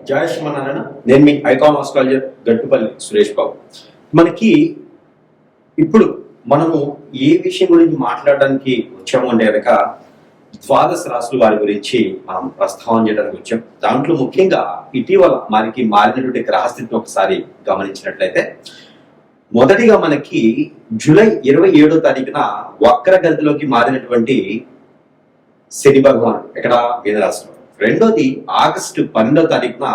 జయ శ్రీమన్నారాయణ. నేను మీ icon astrologer Gattupalli Suresh Babu. మనకి ఇప్పుడు మనము ఏ విషయం గురించి మాట్లాడడానికి వచ్చాము అంటే కనుక ద్వాదశ రాశుల వారి గురించి మనం ప్రస్తావన చేయడానికి వచ్చాం. దాంట్లో ముఖ్యంగా ఇటీవల మనకి మారినటువంటి గ్రహస్థితిని ఒకసారి గమనించినట్లయితే మొదటిగా మనకి జూలై 27వ తారీఖున వక్రగతిలోకి మారినటువంటి శని భగవానుడు ఇక్కడ మీనరాశిలో. రెండోది ఆగస్టు 12వ తారీఖున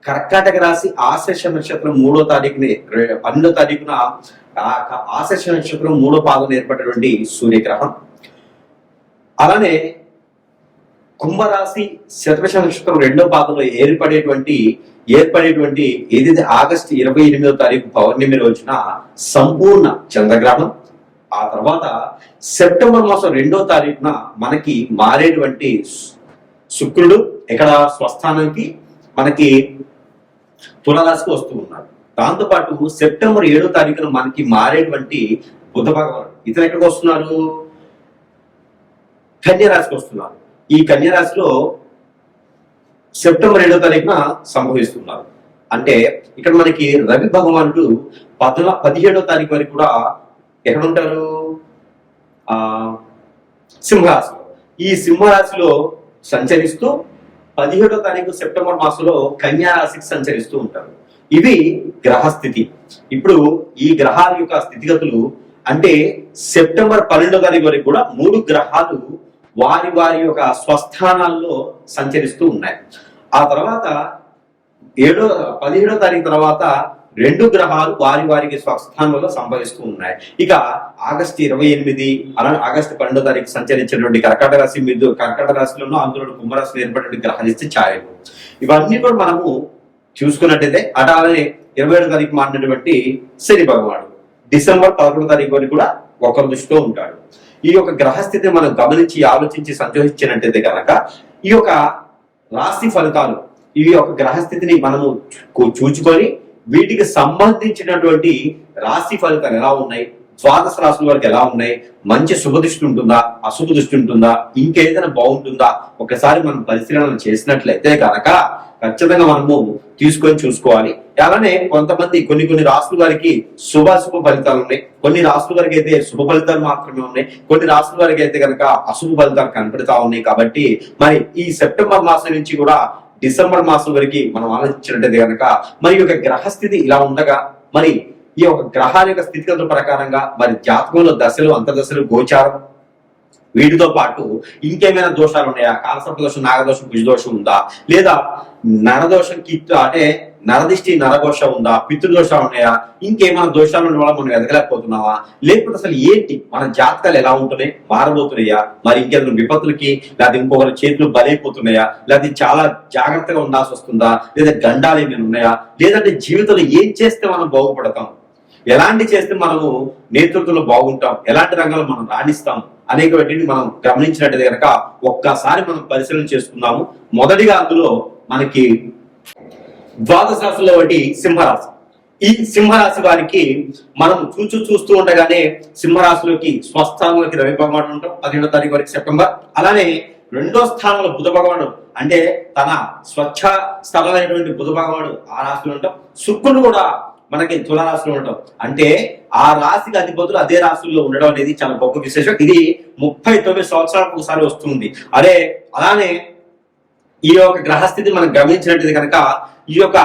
కర్కాటక రాశి ఆశ్లేష నక్షత్రం 3వ తారీఖుని 12వ తారీఖున ఆశ్లేష నక్షత్రం 3వ పాదం ఏర్పడినటువంటి సూర్యగ్రహం. అలానే కుంభరాశి శతభిష నక్షత్రం 2వ పాదంలో ఏర్పడేటువంటి ఏదైతే ఆగస్టు 28వ తారీఖు పౌర్ణమి రోజున సంపూర్ణ చంద్రగ్రహణం. ఆ తర్వాత సెప్టెంబర్ మాసం 2వ తారీఖున మనకి మారేటువంటి శుక్రుడు ఇక్కడ స్వస్థానానికి మనకి తులారాశికి వస్తూ ఉన్నాడు. దాంతోపాటు సెప్టెంబర్ 7వ తారీఖున మనకి మారేటువంటి బుధ భగవానుడు ఇతను ఎక్కడికి వస్తున్నారు? కన్యరాశికి వస్తున్నారు. ఈ కన్యరాశిలో సెప్టెంబర్ 7వ తారీఖున సంభవిస్తున్నారు. అంటే ఇక్కడ మనకి రవి భగవానుడు 17వ తారీఖు వరకు కూడా ఎక్కడ ఉంటారు? సింహరాశిలో. ఈ సింహరాశిలో సంచరిస్తూ 17వ తారీఖు సెప్టెంబర్ మాసంలో కన్యా రాశికి సంచరిస్తూ ఉంటారు. ఇవి గ్రహస్థితి. ఇప్పుడు ఈ గ్రహాల యొక్క స్థితిగతులు అంటే సెప్టెంబర్ 12వ తారీఖు వరకు కూడా 3 గ్రహాలు వారి వారి యొక్క స్వస్థానాల్లో సంచరిస్తూ ఉన్నాయి. ఆ తర్వాత 17వ తారీఖు తర్వాత 2 గ్రహాలు వారి వారికి స్వస్థానంలో సంభవిస్తూ ఉన్నాయి. ఇక ఆగస్టు 28 అలానే ఆగస్టు 12వ తారీఖు సంచరించినటువంటి కర్కాటక రాశిలోనూ అందులో కుంభరాశిలో ఏర్పడిన గ్రహాలిస్తే ఛాయలు ఇవన్నీ కూడా మనము చూసుకున్నట్టయితే అలానే 27వ తారీఖు మారినటువంటి శని భగవానుడు డిసెంబర్ 11వ తారీఖు వరకు కూడా ఒకరి దృష్టిలో ఉంటాడు. ఈ యొక్క గ్రహస్థితిని మనం గమనించి ఆలోచించి సంతోషించినట్టయితే కనుక ఈ యొక్క రాశి ఫలితాలు ఈ యొక్క గ్రహస్థితిని మనము చూచుకొని వీటికి సంబంధించినటువంటి రాశి ఫలితాలు ఎలా ఉన్నాయి, ద్వాదశ రాశుల వరకు ఎలా ఉన్నాయి, మంచి శుభ దృష్టి ఉంటుందా, అశుభ దృష్టి ఉంటుందా, ఇంకేదైనా బాగుంటుందా ఒకసారి మనం పరిశీలన చేసినట్లయితే కనుక ఖచ్చితంగా మనము తీసుకొని చూసుకోవాలి. అలానే కొంతమంది కొన్ని రాశుల వారికి శుభాశుభ ఫలితాలు ఉన్నాయి, కొన్ని రాశుల వరకు అయితే శుభ ఫలితాలు మాత్రమే ఉన్నాయి, కొన్ని రాశుల వరకు అయితే కనుక అశుభ ఫలితాలు కనపడతా ఉన్నాయి. కాబట్టి మరి ఈ సెప్టెంబర్ మాసం నుంచి కూడా డిసెంబర్ మాసం వరకు మనం ఆలోచించినట్టయితే కనుక మరి యొక్క గ్రహస్థితి ఇలా ఉండగా మరి ఈ యొక్క గ్రహాల యొక్క స్థితిగతుల ప్రకారంగా మరి జాతకంలో దశలు అంతర్దశలు గోచారం వీటితో పాటు ఇంకేమైనా దోషాలు ఉన్నాయా? కాలసర్ప దోషం, నాగదోషం, కుజదోషం ఉందా, లేదా నరదోషం అంటే నరదిష్టి నరఘోష ఉందా, పితృదోషాలు ఉన్నాయా, ఇంకేమైనా దోషాలు ఉన్న వల్ల మనం ఎదగలేకపోతున్నావా, లేకపోతే అసలు ఏంటి మన జాతకాలు ఎలా ఉంటున్నాయి, మారబోతున్నాయా, మరి ఇంకేదైనా విపత్తులకి లేదా ఇంకొకరి చేతులు బలైపోతున్నాయా, లేదా చాలా జాగ్రత్తగా ఉండాల్సి వస్తుందా, లేదా గండాలు ఏమైనా ఉన్నాయా, లేదంటే జీవితంలో ఏం చేస్తే మనం బాగుపడతాం, ఎలాంటి చేస్తే మనము నేతృత్వంలో బాగుంటాం, ఎలాంటి రంగాల్లో మనం రాణిస్తాం అనేకటిని మనం గమనించినట్టయితే కనుక ఒక్కసారి మనం పరిశీలన చేసుకుందాము. మొదటిగా అందులో మనకి ద్వాదశ రాశుల్లో ఒకటి సింహరాశి. ఈ సింహరాశి వారికి మనం చూస్తూ ఉండగానే సింహరాశిలోకి స్వస్థానంలోకి రవి భగవానుడు ఉంటాం 17వ తారీఖు వరకు సెప్టెంబర్. అలానే 2వ స్థానంలో బుధ భగవానుడు అంటే తన స్వచ్ఛ స్థలమైనటువంటి బుధ భగవానుడు ఆ రాశిలో ఉంటాం. శుక్రుడు కూడా మనకి తులారాశిలో ఉండటం అంటే ఆ రాశికి అధిపతులు అదే రాశుల్లో ఉండడం అనేది చాలా గొప్ప విశేషం. ఇది 39 సంవత్సరాలకు ఒకసారి వస్తుంది. అలానే ఈ యొక్క గ్రహస్థితి మనం గమనించినట్టు కనుక ఈ యొక్క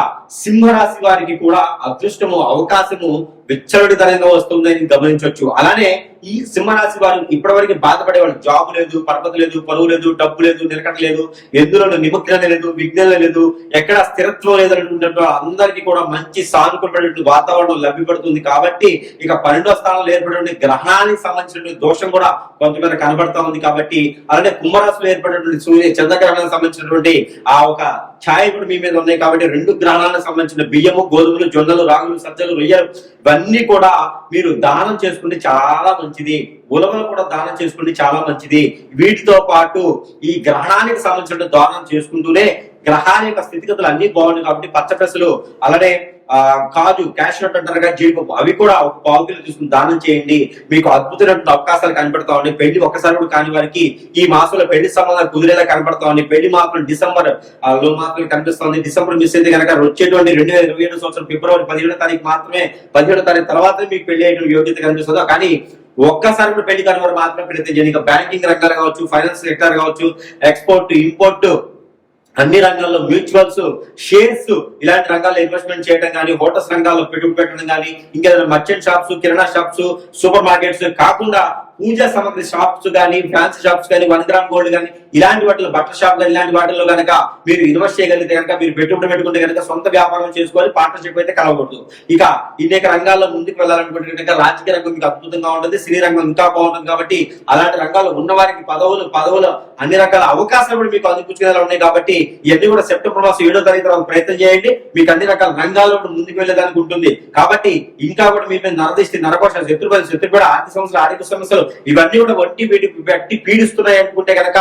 సింహరాశి వారికి కూడా అదృష్టము అవకాశము విచ్చలవిడితనంగా వస్తుందని గమనించవచ్చు. అలానే ఈ సింహరాశి వారు ఇప్పటివరకు బాధపడేవాళ్ళు జాబ్ లేదు, పరపతి లేదు, పరువు లేదు, డబ్బు లేదు, నిలకట లేదు, ఎందులో నిమగ్నం లేదు, విజ్ఞానం లేదు, ఎక్కడ స్థిరత్వం లేదనుకుంటున్న అందరికీ కూడా మంచి సానుకూలమైనటువంటి వాతావరణం లభ్యపడుతుంది. కాబట్టి ఇక 12వ స్థానంలో ఏర్పడినటువంటి గ్రహణానికి సంబంధించినటువంటి దోషం కూడా కొంతమేర కనబడతా ఉంది. కాబట్టి అలానే కుంభరాశిలో ఏర్పడినటువంటి సూర్య చంద్రగ్రహణానికి సంబంధించినటువంటి ఆ ఒక ఛాయ కూడా మీ మీద ఉన్నాయి. కాబట్టి 2 గ్రహణాలకు సంబంధించిన బియ్యము, గోధుమలు, జొన్నలు, రాగులు, సజ్జలు, రొయ్యలు ఇవన్నీ కూడా మీరు దానం చేసుకుంటే చాలా మంచిది. ఉలవలు కూడా దానం చేసుకుంటే చాలా మంచిది. వీటితో పాటు ఈ గ్రహణానికి సంబంధించిన దానం చేసుకుంటూనే గ్రహాల యొక్క స్థితిగతులు అన్ని బాగున్నాయి. కాబట్టి పచ్చపెసలు అలానే కాజు, క్యాష్నట్ అంటారు కదా, జీడిపప్పు, అవి కూడా ఒక 1 కిలో తీసుకుని దానం చేయండి. మీకు అద్భుతమైన అవకాశాలు కనబడతా ఉన్నాయి. పెళ్లి ఒక్కసారి కూడా కాని వారికి ఈ మాసంలో పెళ్లి సంబంధాలు కుదిరేలా కనబడతా ఉన్నాయి. పెళ్లి మాత్రం డిసెంబర్ లో మాత్రమే కనిపిస్తుంది. డిసెంబర్ మిస్ అయితే కనుక వచ్చేటువంటి 2027 సంవత్సరం ఫిబ్రవరి 17వ తారీఖు మాత్రమే, 17వ తారీఖు తర్వాతనే మీకు పెళ్లి అయ్యే యోగ్యత కనిపిస్తుందో. కానీ ఒక్కసారి కూడా పెళ్లి కాని వారు మాత్రం ప్రయత్నం చేయండి. ఇంకా బ్యాంకింగ్ రంగాలు కావచ్చు, ఫైనాన్స్ సెక్టర్ కావచ్చు, ఎక్స్పోర్ట్, ఇంపోర్ట్, అన్ని రంగాల్లో మ్యూచువల్స్, షేర్స్, ఇలాంటి రంగాల్లో ఇన్వెస్ట్మెంట్ చేయడం కానీ, హోటల్స్ రంగాల్లో పెట్టుబడి పెట్టడం కానీ, ఇంకేదైనా మర్చెంట్ షాప్స్, కిరాణా షాప్స్, సూపర్ మార్కెట్స్ కాకుండా పూజా సామాగ్రి షాప్స్ కానీ, ఫ్యాన్సీ షాప్స్ కానీ, 1 గ్రామ్ గోల్డ్ కానీ, ఇలాంటి వాటిలో బట్టల షాప్ కానీ, ఇలాంటి వాటిలో కనుక మీరు ఇన్వెస్ట్ చేయగలిగితే కనుక, మీరు పెట్టుబడి పెట్టుకుంటే కనుక సొంత వ్యాపారం చేసుకోవాలి. పార్ట్నర్షిప్ అయితే కలవకూడదు. ఇక ఇన్నేక రంగాల్లో ముందుకు వెళ్ళాలనుకుంటే కనుక రాజకీయ రంగం మీకు అద్భుతంగా ఉంటుంది, సినీ రంగం ఇంకా బాగుంటుంది. కాబట్టి అలాంటి రంగాల్లో ఉన్న వారికి పదవులు అన్ని రకాల అవకాశాలు కూడా మీకు అందిపుచ్చుకునేలా ఉన్నాయి. కాబట్టి ఇవన్నీ కూడా సెప్టెంబర్ మాసం 7వ తారీఖు తర్వాత ప్రయత్నం చేయండి. మీకు అన్ని రకాల రంగాల్లో ముందుకు వెళ్ళేదానికి ఉంటుంది. కాబట్టి ఇంకా కూడా మీ మీద నరదిష్టి, నరకోశ, శత్రుపీడ, ఆర్థిక సమస్యలు, ఆర్థిక సమస్యలు ఇవన్నీ కూడా బట్టి పీడిస్తున్నాయి అనుకుంటే కనుక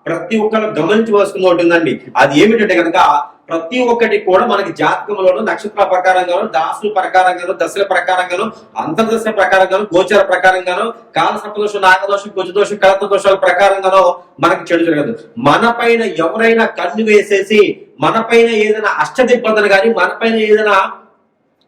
ప్రతి ఒక్కరు గమనించవలసింది ఉంటుందండి. అది ఏమిటంటే కనుక ప్రతి ఒక్కటి కూడా మనకి జాతకంలోను, నక్షత్ర ప్రకారంగాను, దాసుల ప్రకారంగాను, దశల ప్రకారంగాను, అంతర్దశ ప్రకారంగాను, గోచర ప్రకారంగాను, కాల సర్పదోషం, నాగదోషం, కుజదోషం, కలత దోషాల ప్రకారంగానో మనకి చెడు జరగదు. మన పైన ఎవరైనా కన్ను వేసేసి మన పైన ఏదైనా అష్టదిగ్బంధన కానీ, మన పైన ఏదైనా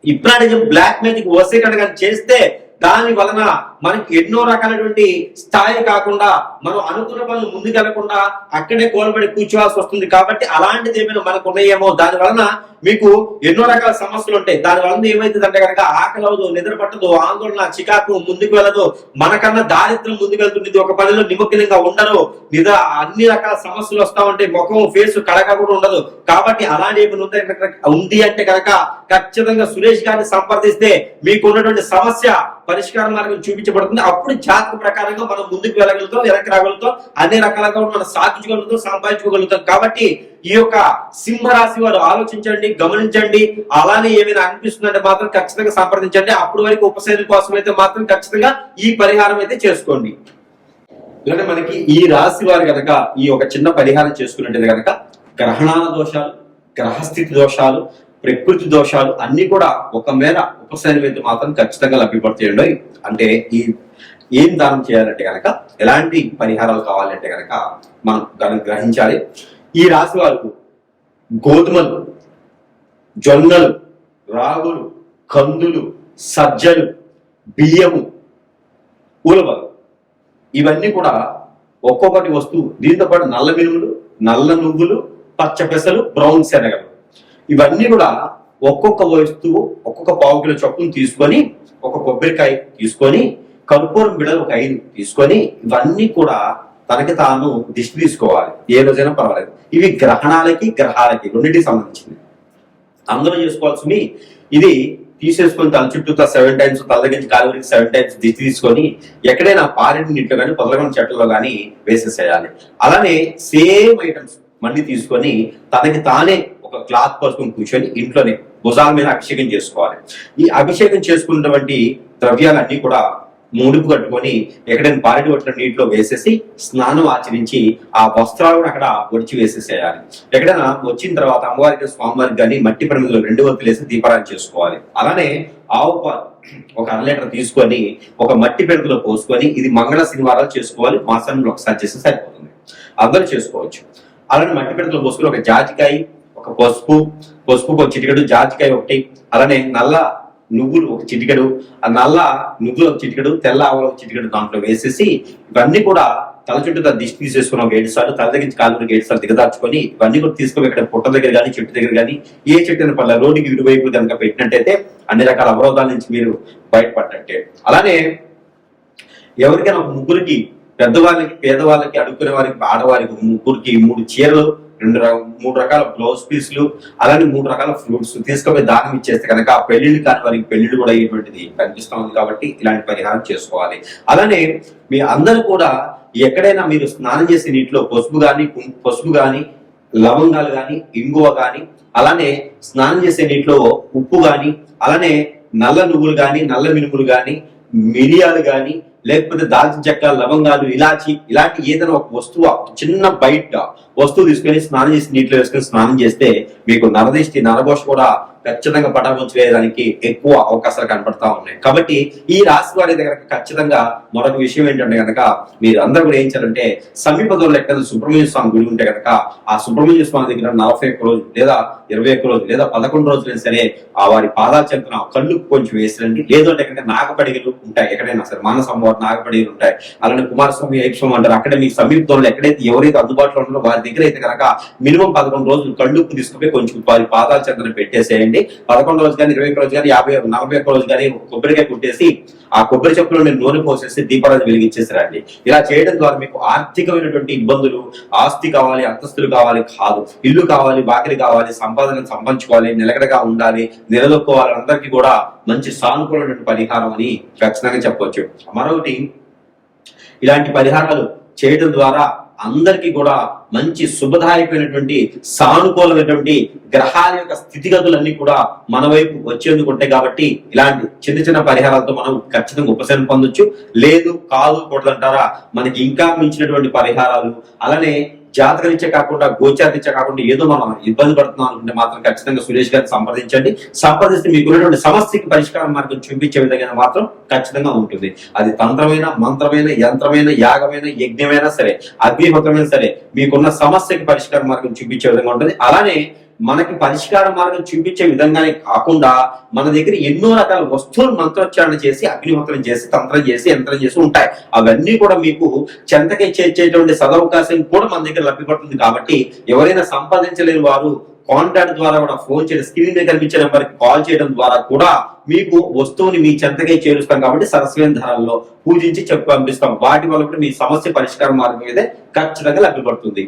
ఇప్రాటిజం, బ్లాక్ మ్యాజిక్, వసీకరణ కానీ చేస్తే దాని వలన మనకి ఎన్నో రకాలైనటువంటి స్థాయి కాకుండా మనం అనుకున్న పనులు ముందుకెళ్లకుండా అక్కడే కోల్పడి కూర్చోవాల్సి వస్తుంది. కాబట్టి అలాంటిది ఏమైనా మనకు ఉన్నాయేమో, దాని వలన మీకు ఎన్నో రకాల సమస్యలు ఉంటాయి. దాని వలన ఏమైతుందంటే కనుక ఆకలి అవదు, నిద్ర పట్టదు, ఆందోళన, చికాకు, ముందుకు వెళ్ళదు, మనకన్నా దారిద్ర్యం ముందుకు వెళ్తుంది, ఒక పనిలో నిమగ్నంగా ఉండరు, అన్ని రకాల సమస్యలు వస్తా ఉంటాయి, ముఖం ఫేస్ కడక కూడా ఉండదు. కాబట్టి అలాంటి ఉంది అంటే కనుక ఖచ్చితంగా సురేష్ గారిని సంప్రదిస్తే మీకు ఉన్నటువంటి సమస్య పరిష్కార మార్గం చూపించబడుతుంది. అప్పుడు జాతక ప్రకారంగా మనం ముందుకు వెళ్ళగలుగుతాం, వెనక్కి రాగలుగుతాం, అన్ని రకాలుగా మనం సాధించగలుగుతాం, సంపాదించుకోగలుగుతాం. కాబట్టి ఈ యొక్క సింహరాశి వారు ఆలోచించండి, గమనించండి. అలానే ఏమైనా అనిపిస్తుందంటే మాత్రం ఖచ్చితంగా సంప్రదించండి. అప్పుడు వరకు ఉపశమనం కోసం అయితే మాత్రం ఖచ్చితంగా ఈ పరిహారం అయితే చేసుకోండి. ఇలాంటి మనకి ఈ రాశి వారు కనుక ఈ ఒక చిన్న పరిహారం చేసుకున్నట్టు కనుక గ్రహణాల దోషాలు, గ్రహస్థితి దోషాలు, ప్రకృతి దోషాలు అన్ని కూడా ఒక మేర ఉపశమనం అయితే మాత్రం ఖచ్చితంగా లభ్యపడతాయండి. అంటే ఏం దానం చేయాలంటే కనుక, ఎలాంటి పరిహారాలు కావాలంటే కనుక మనం దాన్ని గ్రహించాలి. ఈ రాశి వారికి గోధుమలు, జొన్నలు, రాగులు, కందులు, సజ్జలు, బియ్యము, ఉలవలు, ఇవన్నీ కూడా ఒక్కొక్కటి వస్తువు. దీంతో పాటు నల్ల మినుములు, నల్ల నువ్వులు, పచ్చ పెసలు, బ్రౌన్ శనగలు, ఇవన్నీ కూడా ఒక్కొక్క వస్తువు ఒక్కొక్క 1/4 కిలో చొప్పున తీసుకొని, ఒక కొబ్బరికాయ తీసుకొని, కర్పూరం బిడలు ఒక 5 తీసుకొని, ఇవన్నీ కూడా తనకి తాను దిష్టి తీసుకోవాలి. ఏ రోజైనా పర్వాలేదు. ఇవి గ్రహణాలకి, గ్రహాలకి రెండింటికి సంబంధించింది. అందరూ చేసుకోవాల్సింది ఇది తీసేసుకొని తల చుట్టూ 7 టైమ్స్, తల దగ్గర నుంచి కాలు వరకు 7 టైమ్స్ దిష్టి తీసుకొని ఎక్కడైనా పారేటి నీటిలో కానీ, పొదలగొండ చెట్లలో కానీ వేసేసేయాలి. అలానే సేమ్ ఐటమ్స్ మళ్ళీ తీసుకొని తనకి తానే ఒక క్లాత్ పరుచుకొని కూర్చొని ఇంట్లోనే భుజాల మీద అభిషేకం చేసుకోవాలి. ఈ అభిషేకం చేసుకున్నటువంటి ద్రవ్యాలన్నీ కూడా ముడుపు కట్టుకొని ఎక్కడైనా పారేటి వట్ల నీటిలో వేసేసి స్నానం ఆచరించి ఆ వస్త్రాలు కూడా అక్కడ ఒడిచి వేసేసేయాలి. ఎక్కడైనా వచ్చిన తర్వాత అమ్మవారికి, స్వామివారికి కానీ మట్టి ప్రమిదలో 2 ఒత్తులు వేసి దీపారాధన చేసుకోవాలి. అలానే ఆవు పాలు ఒక 1/2 లీటర్ తీసుకొని ఒక మట్టి పెరుగులో పోసుకొని, ఇది మంగళ శనివారాలు చేసుకోవాలి. మాసంలో ఒకసారి చేస్తే సరిపోతుంది, అందరూ చేసుకోవచ్చు. అలానే మట్టి పెరుగులో పోసుకొని ఒక జాజికాయ, ఒక పసుపుకు ఒక చిటికెడు, జాజికాయ ఒకటి, అలానే నల్ల నువ్వులు ఒక చిటికెడు, ఆ నల్ల నువ్వులు ఒక చిటికెడు, తెల్ల ఆవులు ఒక చిటికెడు దాంట్లో వేసేసి ఇవన్నీ కూడా తల చుట్టూ దిష్టి తీసేసుకుని ఒక 7 సార్లు, తల దగ్గర కాలు 7 సార్లు దిగదార్చుకొని ఇవన్నీ కూడా తీసుకొని ఇక్కడ పుట్ట దగ్గర కానీ, చెట్టు దగ్గర కానీ, ఏ చెట్టు అయినా పర్లేదు, రోడ్డుకి ఇరువైపు కనుక పెట్టినట్టయితే అన్ని రకాల అవరోధాల నుంచి మీరు బయటపడ్డట్టే. అలానే ఎవరికైనా ఒక ముగ్గురికి, పెద్దవాళ్ళకి, పేదవాళ్ళకి, అడుక్కునే వారికి, ఆడవారికి ముగ్గురికి 3 చీరలు, 3 రకాల బ్లౌజ్ పీసులు, అలానే 3 రకాల ఫ్రూట్స్ తీసుకుపోయి దానం ఇచ్చేస్తే కనుక ఆ పెళ్లిళ్ళు కాని వారికి పెళ్లిళ్ళు కూడా అయ్యేటువంటిది కనిపిస్తా ఉంది. కాబట్టి ఇలాంటి పరిహారం చేసుకోవాలి. అలానే మీ అందరూ కూడా ఎక్కడైనా మీరు స్నానం చేసే నీటిలో పసుపు గాని, లవంగాలు గాని, ఇంగువ గాని, అలానే స్నానం చేసే నీటిలో ఉప్పు గాని, అలానే నల్ల నువ్వులు గాని, నల్ల మినుములు గాని, మిరియాలు గాని, లేకపోతే దాల్చిన చెక్క, లవంగాలు, ఇలాచి, ఇలాంటి ఏదైనా ఒక వస్తువు, చిన్న బయట వస్తువు తీసుకొని స్నానం చేసి నీటిలో వేసుకొని స్నానం చేస్తే మీకు నరదిష్టి, నరఘోష కూడా ఖచ్చితంగా పటాపంచు వేయడానికి ఎక్కువ అవకాశాలు కనపడతా ఉన్నాయి. కాబట్టి ఈ రాశి వారి దగ్గర ఖచ్చితంగా మరొక విషయం ఏంటంటే కనుక మీరు అందరూ కూడా ఏం చేయాలంటే సమీప దూరంలో ఎక్కడ సుబ్రహ్మణ్య స్వామి గుడి ఉంటే కనుక ఆ సుబ్రహ్మణ్య స్వామి దగ్గర 41 రోజులు లేదా 21 రోజులు లేదా 11 రోజులైనా సరే ఆ వారి పాదాల చెంతన కళ్ళు కొంచెం వేసిరండి. లేదంటే కనుక నాగపడిగలు ఉంటాయి, ఎక్కడైనా సరే మానస అమ్మవారి నాగపడిగలు ఉంటాయి, అలానే కుమారస్వామి ఐక్షం అంటారు. అక్కడ మీకు సమీప దూరంలో ఎక్కడైతే ఎవరైతే అందుబాటులో ఉన్నారో వారి దగ్గర అయితే కనుక మినిమం 11 రోజులు కళ్ళుప్పు తీసుకుపోయి కొంచెం వారి పాదాల చెంతన పెట్టేసేయండి. 11 రోజు కానీ 21 రోజు కానీ 41 రోజు కానీ కొబ్బరికాయ కుట్టేసి ఆ కొబ్బరి చెప్పులో నేను నూనె పోసేసి దీపారాధన వెలిగించేసారండి. ఇలా చేయడం ద్వారా మీకు ఆర్థికమైనటువంటి ఇబ్బందులు, ఆస్తి కావాలి, అంతస్తులు కావాలి కాదు, ఇల్లు కావాలి, బాకిలి కావాలి, సంపాదన సంపాదించుకోవాలి, నిలకడగా ఉండాలి, నిలదొక్కోవాలి, అందరికీ కూడా మంచి సానుకూలమైన పరిహారం అని ఖచ్చితంగా చెప్పవచ్చు. మరొకటి, ఇలాంటి పరిహారాలు చేయడం ద్వారా అందరికీ కూడా మంచి శుభదాయకమైనటువంటి సానుకూలమైనటువంటి గ్రహాల యొక్క స్థితిగతులన్నీ కూడా మన వైపు వచ్చేందుకు ఉంటాయి. కాబట్టి ఇలాంటి చిన్న చిన్న పరిహారాలతో మనం ఖచ్చితంగా ఉపశమనం పొందొచ్చు. లేదు కాదు కూడదంటారా, మనకి ఇంకా మించినటువంటి పరిహారాలు, అలానే జాతకరీత్యా కాకుండా గోచారీత్యా కాకుండా ఏదో మనం ఇబ్బంది పడుతున్నాం అనుకుంటే మాత్రం ఖచ్చితంగా సురేష్ గారిని సంప్రదించండి. సంప్రదిస్తే మీకు ఉన్నటువంటి సమస్యకి పరిష్కారం మార్గం చూపించే విధంగా మాత్రం ఖచ్చితంగా ఉంటుంది. అది తంత్రమైన, మంత్రమైన, యంత్రమైన, యాగమైన, యజ్ఞమైనా సరే, అగ్నిహోత్రమైనా సరే, మీకున్న సమస్యకి పరిష్కార మార్గం చూపించే విధంగా ఉంటుంది. అలానే మనకి పరిష్కార మార్గం చూపించే విధంగానే కాకుండా మన దగ్గర ఎన్నో రకాల వస్తువులు మంత్రోచ్చారణ చేసి, అగ్నిహోత్రం చేసి, తంత్రం చేసి, యంత్రం చేసి ఉంటాయి. అవన్నీ కూడా మీకు చెంతకి చేర్చేటువంటి సదవకాశం కూడా మన దగ్గర లభ్యపడుతుంది. కాబట్టి ఎవరైనా సంపాదించలేని వారు కాంటాక్ట్ ద్వారా కూడా ఫోన్ చేయడం, స్క్రీన్ మీద కనిపించే నెంబర్కి కాల్ చేయడం ద్వారా కూడా మీకు వస్తువుని మీ చెంతకే చేరుస్తాం. కాబట్టి సరస్వైన ధరల్లో పూజించి చెప్పి పంపిస్తాం. వాటి వల్ల కూడా మీ సమస్య పరిష్కార మార్గం అయితే ఖచ్చితంగా లభ్యపడుతుంది.